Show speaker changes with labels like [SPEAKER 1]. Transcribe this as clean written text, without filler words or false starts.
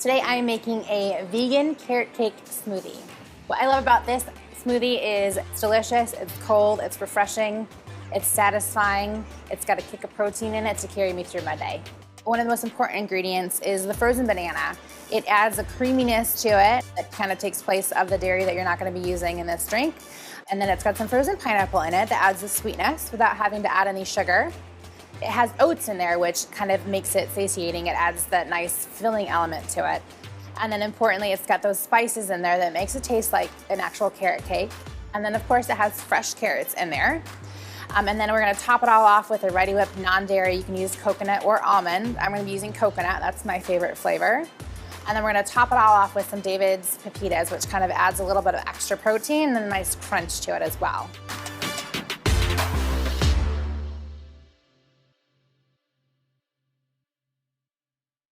[SPEAKER 1] Today I am making a vegan carrot cake smoothie. What I love about this smoothie is it's delicious, it's cold, it's refreshing, it's satisfying, it's got a kick of protein in it to carry me through my day. One of the most important ingredients is the frozen banana. It adds a creaminess to it that kind of takes place of the dairy that you're not going to be using in this drink. And then it's got some frozen pineapple in it that adds the sweetness without having to add any sugar. It has oats in there, which kind of makes it satiating. It adds that nice filling element to it. And then importantly, it's got those spices in there that makes it taste like an actual carrot cake. And then of course it has fresh carrots in there. And then we're gonna top it all off with a Ready Whip non-dairy. You can use coconut or almond. I'm gonna be using coconut, that's my favorite flavor. And then we're gonna top it all off with some David's pepitas, which kind of adds a little bit of extra protein and a nice crunch to it as well.